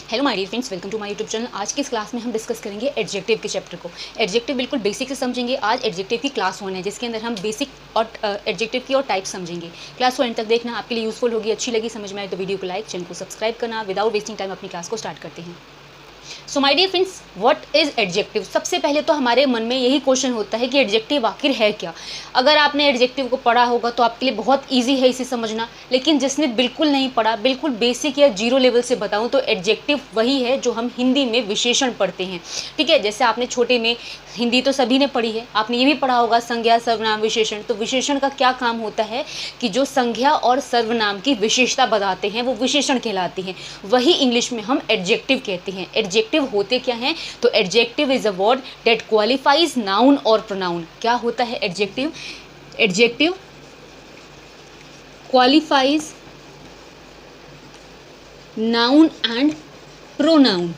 Hello my dear friends, welcome to my YouTube channel. आज की इस क्लास में हम डिस्कस करेंगे एडजेक्टिव के चैप्टर को। एडजेक्टिव बिल्कुल बेसिक से समझेंगे। आज एडजेक्टिव की क्लास 1 है, जिसके अंदर हम बेसिक और एडजेक्टिव की और टाइप समझेंगे। क्लास को एंड तक देखना, आपके लिए यूजफुल होगी। अच्छी लगी, समझ में आए तो वीडियो को लाइक, चैनल को सब्सक्राइब करना। विदाउट वेस्टिंग टाइम अपनी क्लास को स्टार्ट करते हैं। So my dear friends, what is adjective? सबसे पहले तो हमारे मन में यही क्वेश्चन होता है कि एडजेक्टिव आखिर है क्या। अगर आपने एडजेक्टिव को पढ़ा होगा तो आपके लिए बहुत इजी है इसे समझना, लेकिन जिसने बिल्कुल नहीं पढ़ा, बिल्कुल बेसिक या जीरो लेवल से बताऊं तो एडजेक्टिव वही है जो हम हिंदी में विशेषण पढ़ते हैं। ठीक है, जैसे आपने छोटे में हिंदी तो सभी ने पढ़ी है, आपने ये भी पढ़ा होगा संज्ञा, सर्वनाम, विशेषण। तो विशेषण का क्या काम होता है कि जो संज्ञा और सर्वनाम की विशेषता बताते हैं वो विशेषण कहलाते हैं। वही इंग्लिश में हम एडजेक्टिव कहते हैं। एडजेक्टिव होते क्या हैं? तो adjective is a word that qualifies noun और प्रोनाउन। क्या होता है adjective? Adjective qualifies noun and pronoun.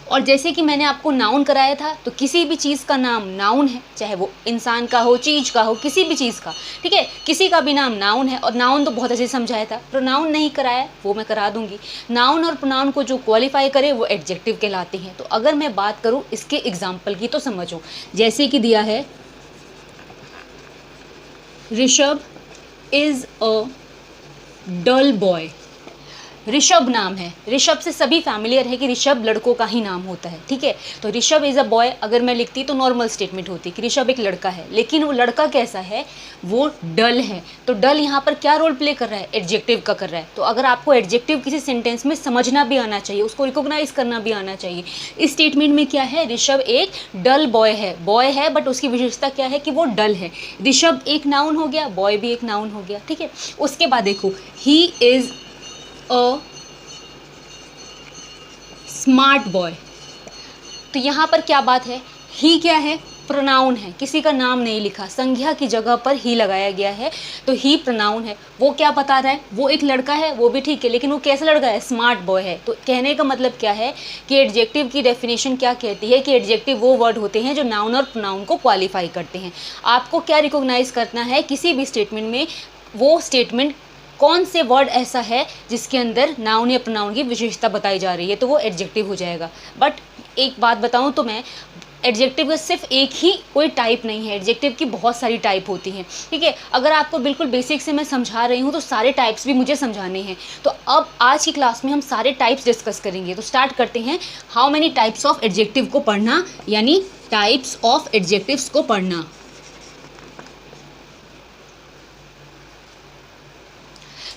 और जैसे कि मैंने आपको नाउन कराया था, तो किसी भी चीज़ का नाम नाउन है, चाहे वो इंसान का हो, चीज़ का हो, किसी भी चीज़ का। ठीक है, किसी का भी नाम नाउन है। और नाउन तो बहुत अच्छे से समझाया था। प्रोनाउन नहीं कराया, वो मैं करा दूंगी। नाउन और प्रोनाउन को जो क्वालिफाई करे वो एडजेक्टिव कहलाते हैं। तो अगर मैं बात करूँ इसके एग्जाम्पल की तो समझो, जैसे कि दिया है Rishabh is a dull boy. Rishabh नाम है, ऋषभ से सभी फैमिलियर है कि ऋषभ लड़कों का ही नाम होता है। ठीक है, तो ऋषभ इज अ बॉय अगर मैं लिखती तो नॉर्मल स्टेटमेंट होती कि ऋषभ एक लड़का है, लेकिन वो लड़का कैसा है? वो डल है। तो डल यहाँ पर क्या रोल प्ले कर रहा है? एडजेक्टिव का कर रहा है। तो अगर आपको एडजेक्टिव किसी सेंटेंस में समझना भी आना चाहिए, उसको रिकॉग्नाइज करना भी आना चाहिए। इस स्टेटमेंट में क्या है? ऋषभ एक डल बॉय है बट उसकी विशेषता क्या है कि वो डल है। ऋषभ एक नाउन हो गया, बॉय भी एक नाउन हो गया। ठीक है, उसके बाद देखो he is a smart boy. तो यहाँ पर क्या बात है? ही क्या है? प्रोनाउन है, किसी का नाम नहीं लिखा, संज्ञा की जगह पर ही लगाया गया है। तो ही प्रोनाउन है। वो क्या बता रहा है? वो एक लड़का है, वो भी ठीक है, लेकिन वो कैसा लड़का है? स्मार्ट बॉय है। तो कहने का मतलब क्या है कि एडजेक्टिव की डेफिनेशन क्या कहती है कि एडजेक्टिव वो वर्ड होते हैं जो नाउन और प्रोनाउन को क्वालिफाई करते हैं। आपको क्या रिकॉग्नाइज करना है किसी भी स्टेटमेंट में? वो स्टेटमेंट कौन से वर्ड ऐसा है जिसके अंदर नाउन या प्रोनाउन की विशेषता बताई जा रही है, तो वो एडजेक्टिव हो जाएगा। बट एक बात बताऊं तो मैं, एडजेक्टिव का सिर्फ एक ही कोई टाइप नहीं है, एडजेक्टिव की बहुत सारी टाइप होती हैं। ठीक है, अगर आपको बिल्कुल बेसिक से मैं समझा रही हूँ तो सारे टाइप्स भी मुझे समझाने हैं। तो अब आज की क्लास में हम सारे टाइप्स डिस्कस करेंगे। तो स्टार्ट करते हैं। How many types of adjective को पढ़ना, यानी टाइप्स ऑफ एडजेक्टिव्स को पढ़ना।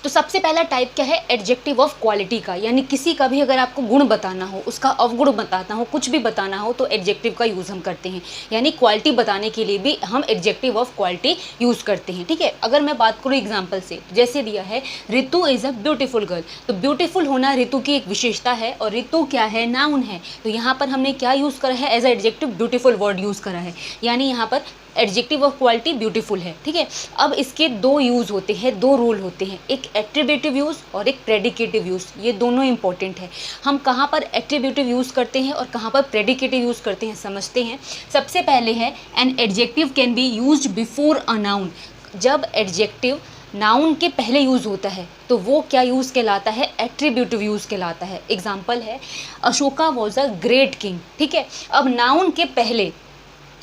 तो सबसे पहला टाइप क्या है? एडजेक्टिव ऑफ क्वालिटी का, यानी किसी का भी अगर आपको गुण बताना हो, उसका अवगुण बताना हो, कुछ भी बताना हो तो एडजेक्टिव का यूज़ हम करते हैं। यानी क्वालिटी बताने के लिए भी हम एडजेक्टिव ऑफ क्वालिटी यूज़ करते हैं। ठीक है, अगर मैं बात करूँ एग्जाम्पल से, जैसे दिया है ऋतु इज़ अ ब्यूटीफुल गर्ल। तो ब्यूटीफुल होना ऋतु की एक विशेषता है, और ऋतु क्या है? नाउन है। तो यहाँ पर हमने क्या यूज़ करा है? As a adjective beautiful word use करा है, यानी यहाँ पर एडजेक्टिव ऑफ क्वालिटी ब्यूटीफुल है। ठीक है, अब इसके दो यूज़ होते हैं, दो रोल होते हैं, एक एट्रीब्यूटिव यूज़ और एक प्रेडिकेटिव यूज़। ये दोनों इंपॉर्टेंट है। हम कहाँ पर एट्रीब्यूटिव यूज़ करते हैं और कहाँ पर प्रेडिकेटिव यूज़ करते हैं, समझते हैं। सबसे पहले है an adjective can be used before a noun. जब एडजेक्टिव नाउन के पहले यूज़ होता है तो वो क्या यूज़ कहलाता है? एट्रीब्यूटिव यूज़ कहलाता है। एग्जाम्पल है Ashoka was a great king. ठीक है, अब नाउन के पहले,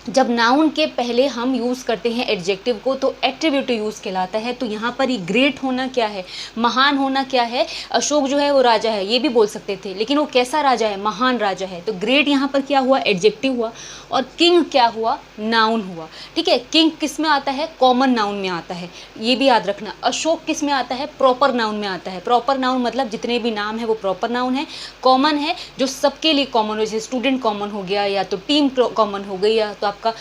जब नाउन के पहले हम यूज़ करते हैं एडजेक्टिव को तो एट्रीब्यूटिव यूज़ कहलाता है। तो यहाँ पर ये ग्रेट होना क्या है? महान होना क्या है? अशोक जो है वो राजा है, ये भी बोल सकते थे, लेकिन वो कैसा राजा है? महान राजा है। तो ग्रेट यहाँ पर क्या हुआ? एडजेक्टिव हुआ। और किंग क्या हुआ? नाउन हुआ। ठीक है, किंग किस में आता है? कॉमन नाउन में आता है, ये भी याद रखना। अशोक किस में आता है? प्रॉपर नाउन में आता है। प्रॉपर नाउन मतलब जितने भी नाम है वो प्रॉपर नाउन है। कॉमन है जो सबके लिए कॉमन हो, जैसे स्टूडेंट कॉमन हो गया, या तो टीम कॉमन हो गई, या तो आपका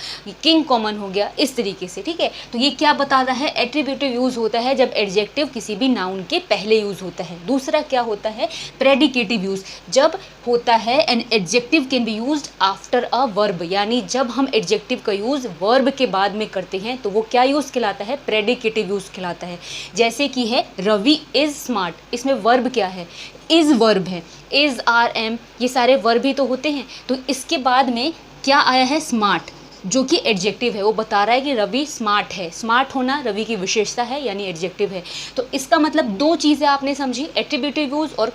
किंग कॉमन हो गया, इस तरीके से। ठीक है, तो ये क्या बताता है? एट्रीब्यूटिव यूज़ होता है जब एडजेक्टिव किसी भी नाउन के पहले यूज़ होता है। दूसरा क्या होता है? Predicative use. जब होता है an adjective can be used after a verb, यानी जब हम एडजेक्टिव का यूज़ वर्ब के बाद में करते हैं तो वो क्या यूज़ कहलाता है? प्रेडिकेटिव यूज़ कहलाता है। जैसे कि है रवि इज़ स्मार्ट, इसमें वर्ब क्या है? इज़ वर्ब है। इज़, आर, एम, ये सारे वर्ब ही तो होते हैं। तो इसके बाद में क्या आया है? स्मार्ट। जो कि एडजेक्टिव है, वो बता रहा है कि रवि स्मार्ट है। स्मार्ट होना रवि की विशेषता है यानी एडजेक्टिव है। तो इसका मतलब दो चीज़ें आपने समझी, एट्रीब्यूटिव यूज़ और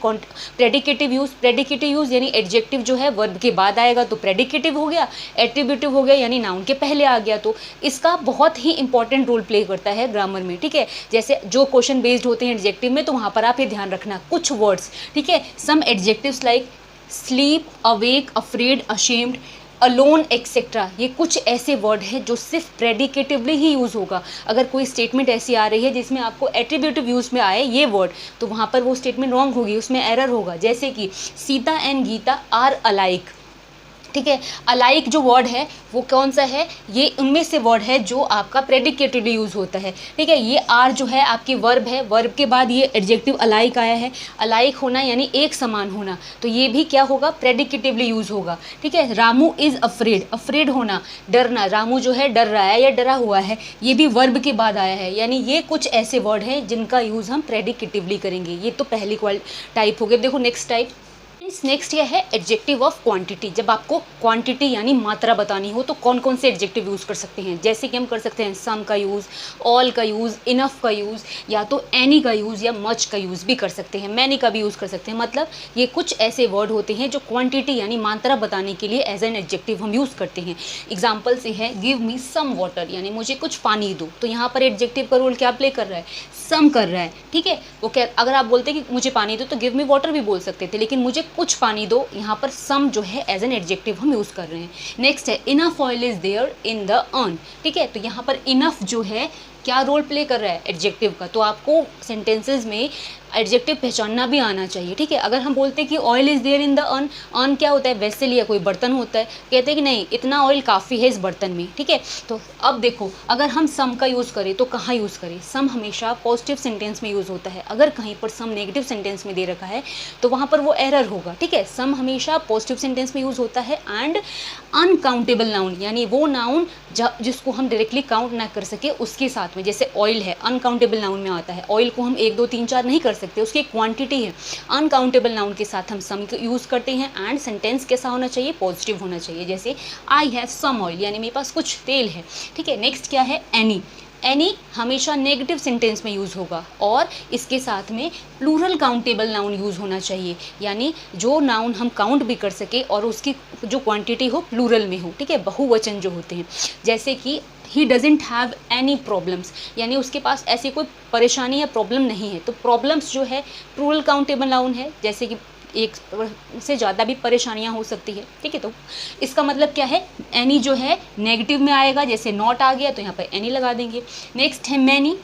प्रेडिकेटिव यूज़। प्रेडिकेटिव यूज़ यानी एडजेक्टिव जो है वर्ब के बाद आएगा तो प्रेडिकेटिव हो गया, एट्रीब्यूटिव हो गया यानी नाउन के पहले आ गया। तो इसका बहुत ही इंपॉर्टेंट रोल प्ले करता है ग्रामर में, ठीक है। जैसे जो क्वेश्चन बेस्ड होते हैं एडजेक्टिव में, तो वहाँ पर आप ये ध्यान रखना कुछ वर्ड्स, ठीक है। Some adjectives like sleep, awake, afraid, ashamed, alone etcetera, ये कुछ ऐसे वर्ड हैं जो सिर्फ प्रेडिकेटिवली ही यूज़ होगा। अगर कोई स्टेटमेंट ऐसी आ रही है जिसमें आपको एट्रीब्यूटिव यूज़ में आए ये वर्ड, तो वहाँ पर वो स्टेटमेंट रॉन्ग होगी, उसमें एरर होगा। जैसे कि Sita and Gita are alike, ठीक है। अलाइक जो वर्ड है वो कौन सा है, ये उनमें से वर्ड है जो आपका प्रेडिकेटिवली यूज़ होता है, ठीक है। ये आर जो है आपकी वर्ब है, वर्ब के बाद ये एडजेक्टिव अलाइक आया है। अलाइक होना यानी एक समान होना, तो ये भी क्या होगा, प्रेडिकेटिवली यूज़ होगा, ठीक है। रामू इज़ अफ्रेड, अफ्रेड होना डरना, रामू जो है डर रहा है या डरा हुआ है, ये भी वर्ब के बाद आया है। यानी ये कुछ ऐसे वर्ड हैं जिनका यूज़ हम प्रेडिकेटिवली करेंगे। ये तो पहली टाइप हो गई। देखो नेक्स्ट टाइप, नेक्स्ट ये है एडजेक्टिव ऑफ क्वांटिटी। जब आपको क्वांटिटी यानी मात्रा बतानी हो तो कौन कौन से एडजेक्टिव यूज़ कर सकते हैं, जैसे कि हम कर सकते हैं सम का यूज़, ऑल का यूज़, इनफ का यूज़, या तो एनी का यूज़ या मच का यूज़ भी कर सकते हैं, मैनी का भी यूज़ कर सकते हैं। मतलब ये कुछ ऐसे वर्ड होते हैं जो क्वांटिटी यानी मात्रा बताने के लिए एज एन एडजेक्टिव हम यूज़ करते हैं। एग्जाम्पल से है गिव मी सम वाटर, यानी मुझे कुछ पानी दो, तो यहाँ पर एडजेक्टिव का रोल क्या प्ले कर रहा है, सम कर रहा है, ठीक है। वो क्या, अगर आप बोलते कि मुझे पानी दो तो गिव मी वाटर भी बोल सकते थे, लेकिन मुझे कुछ पानी दो, यहाँ पर सम जो है एज एन एडजेक्टिव हम यूज़ कर रहे हैं। नेक्स्ट है enough oil is there in the urn, ठीक है। तो यहाँ पर इनफ जो है क्या रोल प्ले कर रहा है, एडजेक्टिव का। तो आपको सेंटेंसेस में एडजेक्टिव पहचानना भी आना चाहिए, ठीक है। अगर हम बोलते हैं कि oil is there in the urn, urn क्या होता है, वेसल या कोई बर्तन होता है, कहते हैं कि नहीं इतना ऑयल काफ़ी है इस बर्तन में, ठीक है। तो अब देखो अगर हम सम का यूज़ करें तो कहाँ यूज़ करें, सम हमेशा पॉजिटिव सेंटेंस में यूज़ होता है। अगर कहीं पर सम नेगेटिव सेंटेंस में दे रखा है तो वहाँ पर वो एरर होगा, ठीक है। सम हमेशा पॉजिटिव सेंटेंस में यूज़ होता है। एंड अनकाउंटेबल नाउन यानी वो नाउन जिसको हम डायरेक्टली काउंट ना कर सके उसके साथ में, जैसे ऑयल है अनकाउंटेबल नाउन में आता है। ऑयल को हम 1 2 3 4 नहीं कर सकते, उसकी एक क्वांटिटी है। अनकाउंटेबल नाउन के साथ हम सम यूज़ करते हैं। एंड सेंटेंस कैसा होना चाहिए, पॉजिटिव होना चाहिए। जैसे आई हैव सम ऑयल यानी मेरे पास कुछ तेल है, ठीक है। नेक्स्ट क्या है एनी, एनी हमेशा नेगेटिव सेंटेंस में यूज़ होगा और इसके साथ में प्लूरल काउंटेबल नाउन यूज़ होना चाहिए, यानी जो नाउन हम काउंट भी कर सके और उसकी जो क्वांटिटी हो प्लूरल में हो, ठीक है, बहुवचन जो होते हैं। जैसे कि he doesn't have any problems, यानी उसके पास ऐसी कोई परेशानी या प्रॉब्लम नहीं है। तो प्रॉब्लम्स जो है प्लूरल काउंटेबल नाउन है, जैसे कि एक से ज़्यादा भी परेशानियां हो सकती है, ठीक है। तो इसका मतलब क्या है, एनी जो है नेगेटिव में आएगा, जैसे नॉट आ गया तो यहाँ पर एनी लगा देंगे। नेक्स्ट है मैनी,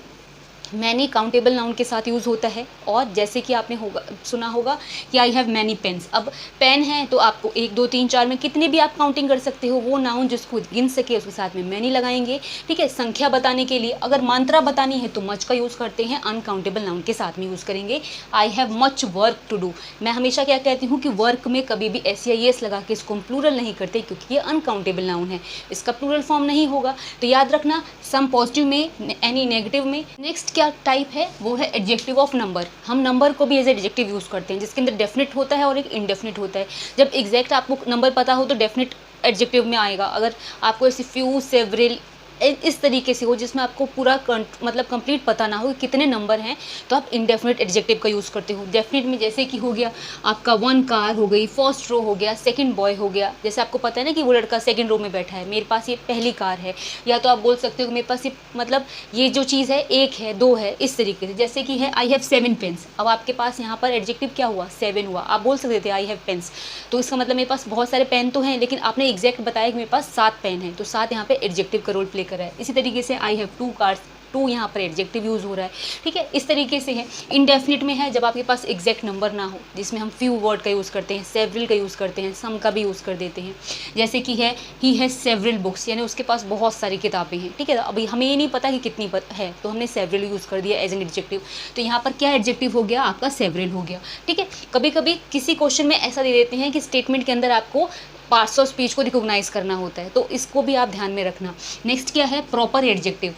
मैनी काउंटेबल नाउन के साथ यूज़ होता है। और जैसे कि आपने सुना होगा कि आई हैव मैनी पेन्स, अब पेन है तो आपको 1 2 3 4 में कितने भी आप काउंटिंग कर सकते हो, वो नाउन जिसको गिन सके उसके साथ में मैनी लगाएंगे, ठीक है। संख्या बताने के लिए अगर मात्रा बतानी है तो मच का यूज़ करते हैं, अनकाउंटेबल नाउन के साथ में यूज़ करेंगे। I have much work to do, मैं हमेशा क्या कहती हूँ कि वर्क में कभी भी एस या येस लगा के इसको हम प्लूरल नहीं करते, क्योंकि ये अनकाउंटेबल नाउन है, इसका प्लूरल फॉर्म नहीं होगा। तो याद रखना सम पॉजिटिव में, एनी नेगेटिव में। नेक्स्ट क्या टाइप है, वो है एडजेक्टिव ऑफ नंबर। हम नंबर को भी एज एडजेक्टिव यूज़ करते हैं, जिसके अंदर डेफिनेट होता है और एक इनडेफिनेट होता है। जब एग्जैक्ट आपको नंबर पता हो तो डेफिनेट एडजेक्टिव में आएगा। अगर आपको ऐसे फ्यू, सेवरल इस तरीके से हो जिसमें आपको पूरा मतलब कंप्लीट पता ना हो कि कितने नंबर हैं, तो आप इनडेफिनेट एडजेक्टिव का यूज़ करते हो। डेफिनेट में जैसे कि हो गया आपका 1 कार हो गई, फर्स्ट रो हो गया, सेकंड बॉय हो गया। जैसे आपको पता है ना कि वो लड़का सेकंड रो में बैठा है, मेरे पास ये पहली कार है। या तो आप बोल सकते हो कि मेरे पास ये मतलब ये जो चीज़ है 1 है, 2 है, इस तरीके से। जैसे कि है आई हैव 7 पेन्स, अब आपके पास यहाँ पर एडजेक्टिव क्या हुआ, 7 हुआ। आप बोल सकते थे आई हैव पेन्स, तो इसका मतलब मेरे पास बहुत सारे पेन तो हैं, लेकिन आपने एग्जैक्ट बताया कि मेरे पास 7 पेन हैं, तो 7 यहाँ पे एडजेक्टिव का रोल प्ले कर रहा है। इसी तरीके से आई हैव 2 कार्स, 2 यहाँ पर एडजेक्टिव यूज़ हो रहा है, ठीक है। इस तरीके से है। इनडेफिनिट में है जब आपके पास एग्जैक्ट नंबर ना हो, जिसमें हम फ्यू वर्ड का यूज़ करते हैं, सेवरल का यूज़ करते हैं, सम का भी यूज़ कर देते हैं। जैसे कि है ही हैज़ सेवरल बुक्स, यानी उसके पास बहुत सारी किताबें हैं, ठीक है। अभी हमें ये नहीं पता कि कितनी है, तो हमने सेवरल यूज़ कर दिया एज एन एडजेक्टिव। तो यहाँ पर क्या एडजेक्टिव हो गया, आपका सेवरल हो गया, ठीक है। कभी कभी किसी क्वेश्चन में ऐसा दे देते हैं कि स्टेटमेंट के अंदर आपको पार्ट्स ऑफ स्पीच को रिकॉग्नाइज करना होता है, तो इसको भी आप ध्यान में रखना। नेक्स्ट क्या है, प्रॉपर एडजेक्टिव।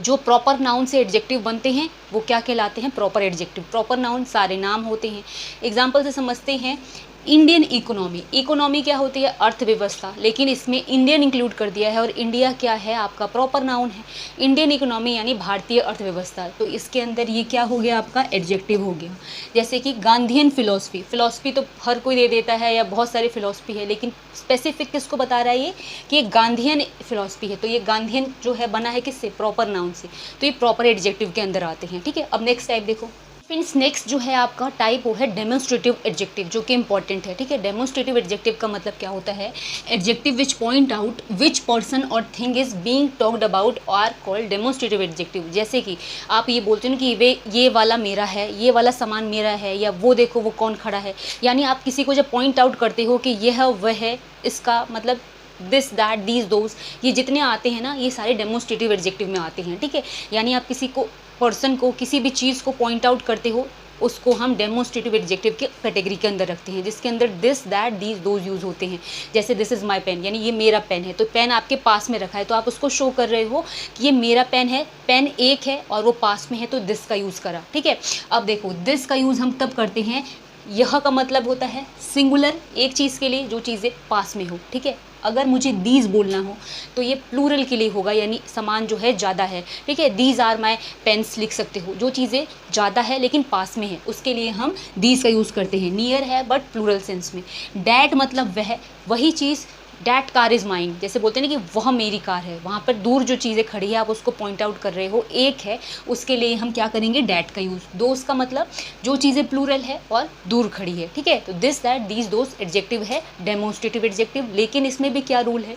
जो प्रॉपर नाउन से एडजेक्टिव बनते हैं वो क्या कहलाते हैं, प्रॉपर एडजेक्टिव। प्रॉपर नाउन सारे नाम होते हैं। एग्जाम्पल से समझते हैं, इंडियन इकोनॉमी, इकोनॉमी क्या होती है, अर्थव्यवस्था, लेकिन इसमें इंडियन इंक्लूड कर दिया है और इंडिया क्या है आपका प्रॉपर नाउन है। इंडियन इकोनॉमी यानी भारतीय अर्थव्यवस्था, तो इसके अंदर ये क्या हो गया आपका एडजेक्टिव हो गया। जैसे कि गांधीयन फिलॉसफी, फिलॉसफी तो हर कोई दे देता है या बहुत सारी फिलॉसफी है, लेकिन स्पेसिफिक किसको बता रहा है ये कि ये गांधीयन फिलॉसफी है, तो ये गांधीयन जो है बना है किससे, प्रॉपर नाउन से, तो ये प्रॉपर एडजेक्टिव के अंदर आते हैं। ठीक है, अब नेक्स्ट टाइप देखो फ्रेंड्स, नेक्स्ट जो है आपका टाइप वो है डेमोन्स्ट्रेटिव एडजेक्टिव, जो कि इंपॉर्टेंट है। ठीक है, डेमोन्स्ट्रेटिव एडजेक्टिव का मतलब क्या होता है, adjective which point out which person और thing is being talked about are called demonstrative adjective. जैसे कि आप ये बोलते हो कि वे ये वाला मेरा है, ये वाला सामान मेरा है, या वो देखो वो कौन खड़ा है, यानी आप किसी को जब पॉइंट आउट करते हो कि यह वह है, इसका मतलब दिस दैट दीज दोज, ये जितने आते हैं ना ये सारे डेमोन्स्ट्रेटिव एडजेक्टिव में आते हैं। ठीक है, यानी आप किसी को पर्सन को किसी भी चीज़ को पॉइंट आउट करते हो, उसको हम डेमोन्स्ट्रेटिव एडजेक्टिव के कैटेगरी के अंदर रखते हैं, जिसके अंदर this that these those use होते हैं। जैसे दिस इज़ माई पेन, यानी ये मेरा पेन है, तो पेन आपके पास में रखा है, तो आप उसको शो कर रहे हो कि ये मेरा पेन है, पेन एक है और वो पास में है, तो दिस का यूज़ करा। ठीक है, अब देखो दिस का यूज़ हम तब करते हैं, यह का मतलब होता है सिंगुलर, एक चीज़ के लिए जो चीज़ें पास में हो। ठीक है, अगर मुझे दीज बोलना हो तो ये प्लूरल के लिए होगा, यानी सामान जो है ज़्यादा है। ठीक है, दीज आर माई पेन्स लिख सकते हो, जो चीज़ें ज़्यादा है लेकिन पास में है उसके लिए हम दीज का यूज़ करते हैं। नियर है बट प्लूरल सेंस में। डैट मतलब वह, वही चीज़, डैट कार इज़ माइन, जैसे बोलते हैं ना कि वह मेरी कार है, वहाँ पर दूर जो चीज़ें खड़ी है आप उसको पॉइंट आउट कर रहे हो, एक है, उसके लिए हम क्या करेंगे, डैट का यूज़। दोस्त का मतलब जो चीज़ें प्लूरल है और दूर खड़ी है। ठीक है, तो दिस दैट दीज दोस्त एडजेक्टिव है, डेमोन्स्ट्रेटिव एडजेक्टिव, लेकिन इसमें भी क्या रूल है,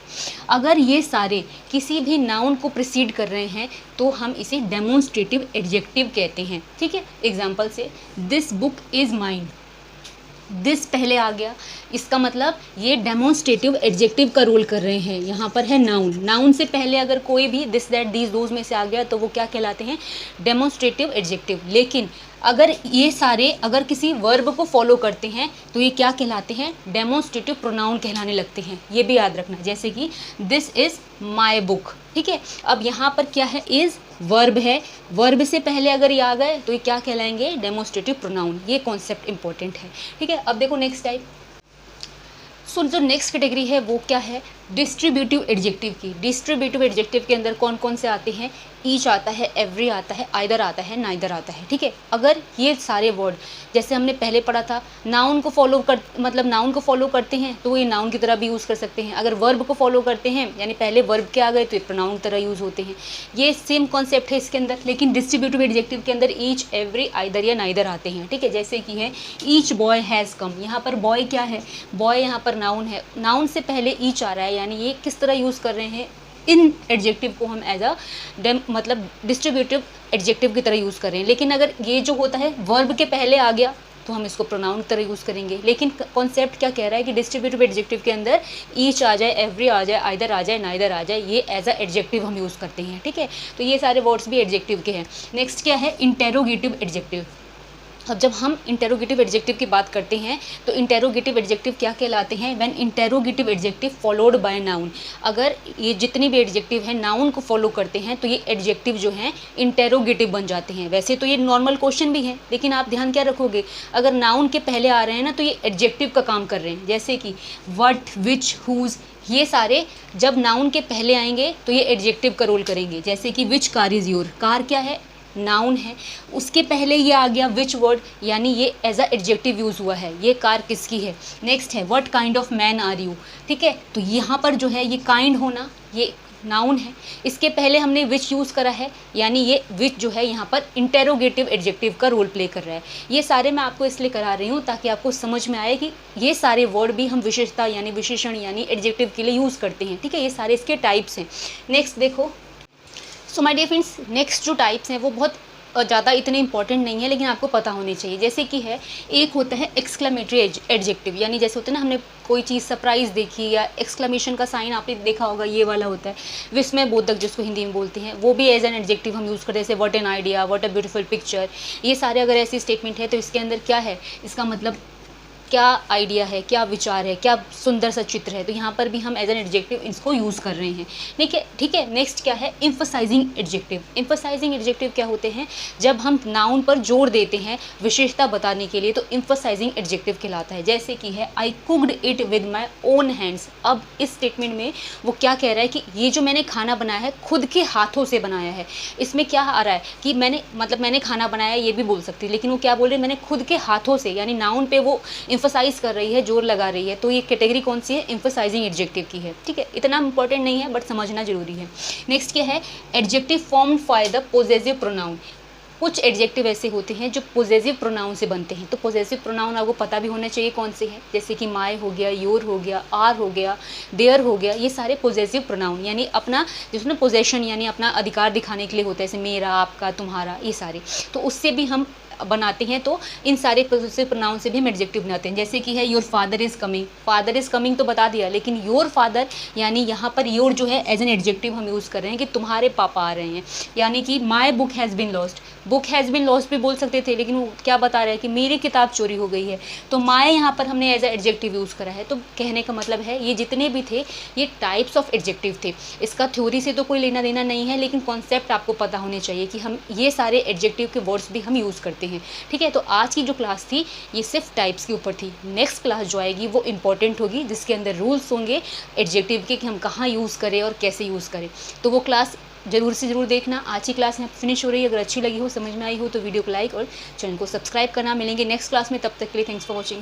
अगर ये सारे किसी भी नाउन को प्रिसीड कर रहे हैं तो हम इसे डेमोन्स्ट्रेटिव एडजेक्टिव कहते हैं। ठीक है, एग्जाम्पल से this book is mine, this पहले आ गया, इसका मतलब ये डेमोन्स्ट्रेटिव एडजेक्टिव का रोल कर रहे हैं। यहाँ पर है नाउन, नाउन से पहले अगर कोई भी दिस दैट दीज दोज में से आ गया तो वो क्या कहलाते हैं, डेमोन्स्ट्रेटिव एडजेक्टिव। लेकिन अगर ये सारे अगर किसी वर्ब को फॉलो करते हैं तो ये क्या कहलाते हैं, डेमोन्स्ट्रेटिव प्रोनाउन कहलाने लगते हैं। ये भी याद रखना, जैसे कि दिस इज़ माई बुक। ठीक है, अब यहाँ पर क्या है, इज़ वर्ब है, वर्ब से पहले अगर ये आ गए तो ये क्या कहलाएंगे, डेमोन्स्ट्रेटिव प्रोनाउन। ये कॉन्सेप्ट इंपॉर्टेंट है। ठीक है, अब देखो नेक्स्ट टाइप। सो जो नेक्स्ट कैटेगरी है वो क्या है, डिस्ट्रीब्यूटिव एडजेक्टिव की। डिस्ट्रीब्यूटिव एडजेक्टिव के अंदर कौन कौन से आते हैं, ईच आता है, एवरी आता है, आइदर आता है, नाइदर आता है। ठीक है, अगर ये सारे वर्ड जैसे हमने पहले पढ़ा था, नाउन को फॉलो कर मतलब नाउन को फॉलो करते हैं तो ये नाउन की तरह भी यूज़ कर सकते हैं। अगर वर्ब को फॉलो करते हैं यानी पहले वर्ब के आ गए तो ये प्रोनाउन की तरह यूज़ होते हैं। ये सेम कॉन्सेप्ट है इसके अंदर, लेकिन डिस्ट्रीब्यूटिव एडजेक्टिव के अंदर ईच, एवरी, आइदर या नाइदर आते हैं। ठीक है, जैसे कि है ईच बॉय हैज़ कम, यहाँ पर बॉय क्या है, बॉय यहाँ पर नाउन है, नाउन से पहले ईच आ रहा है, यानी ये किस तरह यूज़ कर रहे हैं, इन एडजेक्टिव को हम एज अ मतलब डिस्ट्रीब्यूटिव एडजेक्टिव की तरह यूज़ कर रहे हैं। लेकिन अगर ये जो होता है वर्ब के पहले आ गया तो हम इसको प्रोनाउन की तरह यूज़ करेंगे। लेकिन कॉन्सेप्ट क्या कह रहा है कि डिस्ट्रीब्यूटिव एडजेक्टिव के अंदर ईच आ जाए, एवरी आ जाए, आइदर आ जाए, नाइदर आ जाए, ये एज अ एडजेक्टिव हम यूज़ करते हैं। ठीक है, तो ये सारे वर्ड्स भी एडजेक्टिव के हैं। नेक्स्ट क्या है, इंटेरोगेटिव एडजेक्टिव। अब जब हम इंटेरोगेटिव एडजेक्टिव की बात करते हैं तो इंटेरोगेटिव एडजेक्टिव क्या कहलाते हैं, when interrogative adjective followed by noun. अगर ये जितने भी एडजेक्टिव हैं नाउन को फॉलो करते हैं तो ये एडजेक्टिव जो हैं इंटेरोगेटिव बन जाते हैं। वैसे तो ये नॉर्मल क्वेश्चन भी है, लेकिन आप ध्यान क्या रखोगे, अगर नाउन के पहले आ रहे हैं ना तो ये एडजेक्टिव का काम कर रहे हैं। जैसे कि व्हाट, विच, हुज, ये सारे जब नाउन के पहले आएंगे तो ये एडजेक्टिव का रोल करेंगे। जैसे कि which car is your, car क्या है, नाउन है, उसके पहले ये आ गया विच वर्ड, यानी ये एज अ एडजेक्टिव यूज़ हुआ है, ये कार किसकी है। नेक्स्ट है what kind of man are you. ठीक है, तो यहाँ पर जो है ये काइंड होना ये नाउन है, इसके पहले हमने विच यूज़ करा है, यानी ये विच जो है यहाँ पर इंटेरोगेटिव एडजेक्टिव का रोल प्ले कर रहा है। ये सारे मैं आपको इसलिए करा रही हूँ ताकि आपको समझ में आए कि ये सारे वर्ड भी हम विशेषता यानी विशेषण यानी एडजेक्टिव के लिए यूज़ करते हैं। ठीक है, ये सारे इसके टाइप्स हैं। नेक्स्ट देखो, so my dear friends, next जो टाइप्स हैं वो बहुत ज़्यादा इतने इंपॉर्टेंट नहीं है, लेकिन आपको पता होनी चाहिए। जैसे कि है एक होता है एक्सक्लेमेटरी एडजेक्टिव, यानी जैसे होता है ना, हमने कोई चीज़ सरप्राइज़ देखी या एक्सक्लेमेशन का साइन आपने देखा होगा, ये वाला होता है। विस्मय बोधक जिसको हिंदी में बोलते हैं, वो भी एज एन एडजेक्टिव हम यूज़ करते हैं, जैसे what an idea, what a beautiful picture. ये सारे अगर ऐसी स्टेटमेंट है तो इसके अंदर क्या है, इसका मतलब क्या आइडिया है, क्या विचार है, क्या सुंदर सा चित्र है, तो यहाँ पर भी हम एज एन एडजेक्टिव इसको यूज़ कर रहे हैं। ठीक है। नेक्स्ट क्या है, एम्फसाइजिंग एडजेक्टिव। एम्फसाइजिंग एडजेक्टिव क्या होते हैं, जब हम नाउन पर जोर देते हैं विशेषता बताने के लिए, तो एम्फसाइजिंग एडजेक्टिव कहलाता है। जैसे कि है I cooked it with my own hands. अब इस स्टेटमेंट में वो क्या कह रहा है कि ये जो मैंने खाना बनाया है खुद के हाथों से बनाया है। इसमें क्या आ रहा है कि मैंने खाना बनाया, ये भी बोल सकती है, लेकिन वो क्या बोल रही है, मैंने खुद के हाथों से, यानी नाउन पे वो एम्फसाइज कर रही है, जोर लगा रही है। तो ये कैटेगरी कौन सी है, एम्फसाइजिंग एडजेक्टिव की है। ठीक है, इतना इंपॉर्टेंट नहीं है बट समझना जरूरी है। नेक्स्ट क्या है, adjective formed by the possessive pronoun. कुछ एडजेक्टिव ऐसे होते हैं जो पोजेसिव प्रोनाउन से बनते हैं। तो पोजेसिव प्रोनाउन आपको पता भी होना चाहिए कौन से हैं, जैसे कि माय हो गया, योर हो गया, आर हो गया, देयर हो गया। ये सारे पोजेसिव प्रोनाउन यानी अपना जिसमें पोजेशन यानी अपना अधिकार दिखाने के लिए होता है, जैसे मेरा, आपका, तुम्हारा, ये सारे। तो उससे भी हम बनाते हैं। तो इन सारे पोजेसिव प्रोनाउन से भी हम एडजेक्टिव बनाते हैं। जैसे कि है your father is coming. Father is coming तो बता दिया, लेकिन योर फादर यानी यहाँ पर योर जो है एज एन एडजेक्टिव हम यूज़ कर रहे हैं कि तुम्हारे पापा आ रहे हैं। यानी कि my book has been lost. Book has been lost भी बोल सकते थे, लेकिन वो क्या बता रहे हैं कि मेरी किताब चोरी हो गई है। तो माई यहाँ पर हमने एज ए एडजेक्टिव यूज़ करा है। तो कहने का मतलब है ये जितने भी थे ये टाइप्स ऑफ एडजेक्टिव थे। इसका थ्योरी से तो कोई लेना देना नहीं है, लेकिन कॉन्सेप्ट आपको पता होने चाहिए कि हम ये सारे एडजेक्टिव के वर्ड्स भी हम यूज़ करते हैं। ठीक है, तो आज की जो क्लास थी ये सिर्फ टाइप्स के ऊपर थी। नेक्स्ट क्लास जो आएगी वो इंपॉर्टेंट होगी, जिसके अंदर रूल्स होंगे एडजेक्टिव के कि हम कहाँ यूज़ करें और कैसे यूज़ करें। तो वो क्लास जरूर से ज़रूर देखना। आज की क्लास यहाँ फिनिश हो रही है। अगर अच्छी लगी हो, समझ में आई हो, तो वीडियो को लाइक और चैनल को सब्सक्राइब करना। मिलेंगे नेक्स्ट क्लास में, तब तक के लिए थैंक्स फॉर वॉचिंग।